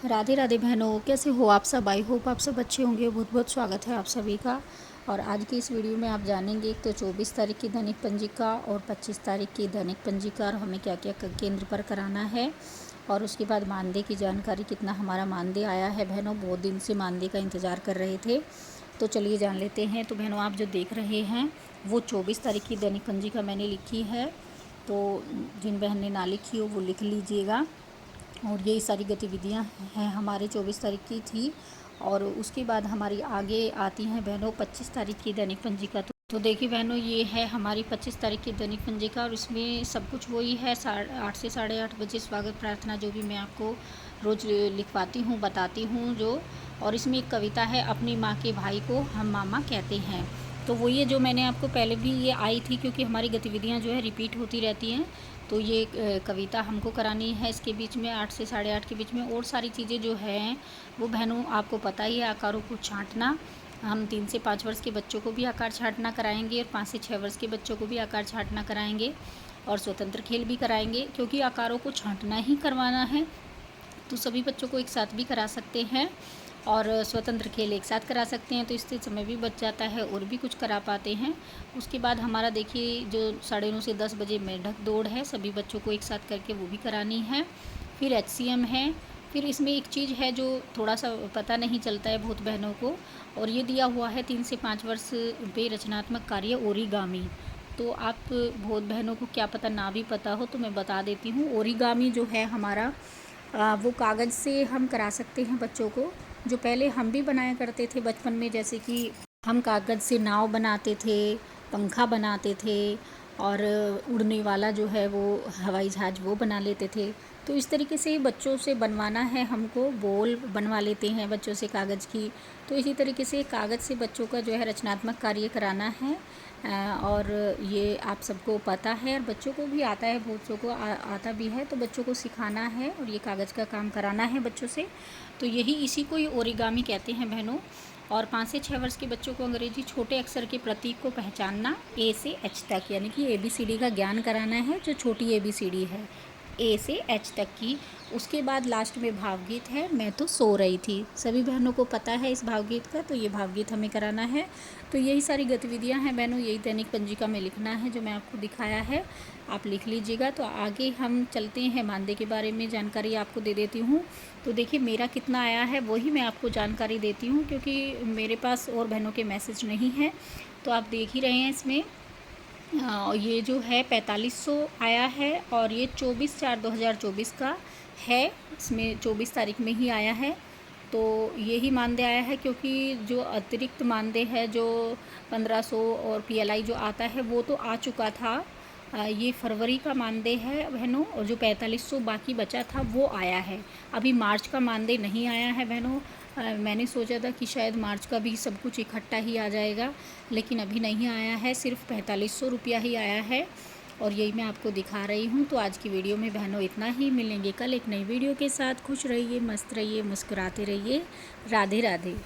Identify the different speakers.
Speaker 1: राधे राधे बहनों, कैसे हो आप सब। आई होप आप सब अच्छे होंगे। बहुत बहुत स्वागत है आप सभी का। और आज की इस वीडियो में आप जानेंगे एक तो 24 तारीख की दैनिक पंजिका और 25 तारीख की दैनिक पंजिका और हमें क्या क्या केंद्र पर कराना है। और उसके बाद मानदेय की जानकारी, कितना हमारा मानदेय आया है। बहनों बहुत दिन से मानदेय का इंतज़ार कर रहे थे, तो चलिए जान लेते हैं। तो बहनों आप जो देख रहे हैं वो 24 तारीख की दैनिक पंजिका मैंने लिखी है, तो जिन बहन ने ना लिखी हो वो लिख लीजिएगा। और यही सारी गतिविधियां हैं हमारे 24 तारीख की थी। और उसके बाद हमारी आगे आती हैं बहनों 25 तारीख की दैनिक पंजिका। तो देखिए बहनों, ये है हमारी 25 तारीख की दैनिक पंजिका और इसमें सब कुछ वही है। 8 से 8:30 बजे स्वागत प्रार्थना, जो भी मैं आपको रोज़ लिखवाती हूँ, बताती हूँ जो। और इसमें एक कविता है, अपनी माँ के भाई को हम मामा कहते हैं। तो वो ये जो मैंने आपको पहले भी ये आई थी, क्योंकि हमारी गतिविधियाँ जो है रिपीट होती रहती हैं। तो ये कविता हमको करानी है इसके बीच में 8 से 8:30 के बीच में। और सारी चीज़ें जो हैं वो बहनों आपको पता ही है, आकारों को छांटना। हम 3 से 5 वर्ष के बच्चों को भी आकार छांटना कराएंगे और 5 से 6 वर्ष के बच्चों को भी आकार छांटना कराएंगे। और स्वतंत्र खेल भी कराएंगे, क्योंकि आकारों को छांटना ही करवाना है तो सभी बच्चों को एक साथ भी करा सकते हैं और स्वतंत्र खेल एक साथ करा सकते हैं, तो इससे समय भी बच जाता है और भी कुछ करा पाते हैं। उसके बाद हमारा देखिए जो 9:30 से 10 बजे मेंढक दौड़ है, सभी बच्चों को एक साथ करके वो भी करानी है। फिर HCM है। फिर इसमें एक चीज़ है जो थोड़ा सा पता नहीं चलता है बहुत बहनों को, और ये दिया हुआ है 3 से 5 वर्ष पे रचनात्मक कार्य ओरिगामी। तो आप बहुत बहनों को क्या पता ना भी पता हो, तो मैं बता देती हूँ। ओरिगामी जो है हमारा वो कागज़ से हम करा सकते हैं बच्चों को, जो पहले हम भी बनाया करते थे बचपन में। जैसे कि हम कागज़ से नाव बनाते थे, पंखा बनाते थे, और उड़ने वाला जो है वो हवाई जहाज़ वो बना लेते थे। तो इस तरीके से बच्चों से बनवाना है हमको। बॉल बनवा लेते हैं बच्चों से कागज़ की। तो इसी तरीके से कागज़ से बच्चों का जो है रचनात्मक कार्य कराना है। और ये आप सबको पता है और बच्चों को भी आता है, बहुतों को आता भी है, तो बच्चों को सिखाना है और ये कागज़ का काम कराना है बच्चों से। तो यही इसी को ही ओरिगामी कहते हैं बहनों। और 5 से 6 वर्ष के बच्चों को अंग्रेजी छोटे अक्षर के प्रतीक को पहचानना A से H तक, यानी कि ABCD का ज्ञान कराना है, जो छोटी ABCD है A से H तक की। उसके बाद लास्ट में भावगीत है, मैं तो सो रही थी। सभी बहनों को पता है इस भावगीत का, तो ये भावगीत हमें कराना है। तो यही सारी गतिविधियां हैं बहनों, यही दैनिक पंजिका में लिखना है जो मैं आपको दिखाया है, आप लिख लीजिएगा। तो आगे हम चलते हैं, मानदेय के बारे में जानकारी आपको दे देती हूँ। तो देखिए मेरा कितना आया है वही मैं आपको जानकारी देती हूँ, क्योंकि मेरे पास और बहनों के मैसेज नहीं है। तो आप देख ही रहे हैं इसमें ये जो है 4500 आया है, और ये 24/4/2024 का है। इसमें 24 तारीख में ही आया है, तो यही मानदेय आया है। क्योंकि जो अतिरिक्त मानदेय है, जो 1500 और PLI जो आता है वो तो आ चुका था। ये फरवरी का मानदेय है बहनों, और जो 4500 बाकी बचा था वो आया है। अभी मार्च का मानदेय नहीं आया है बहनों। मैंने सोचा था कि शायद मार्च का भी सब कुछ इकट्ठा ही आ जाएगा, लेकिन अभी नहीं आया है, सिर्फ 4500 रुपया ही आया है। और यही मैं आपको दिखा रही हूँ। तो आज की वीडियो में बहनों इतना ही। मिलेंगे कल एक नई वीडियो के साथ। खुश रहिए, मस्त रहिए, मुस्कुराते रहिए। राधे राधे।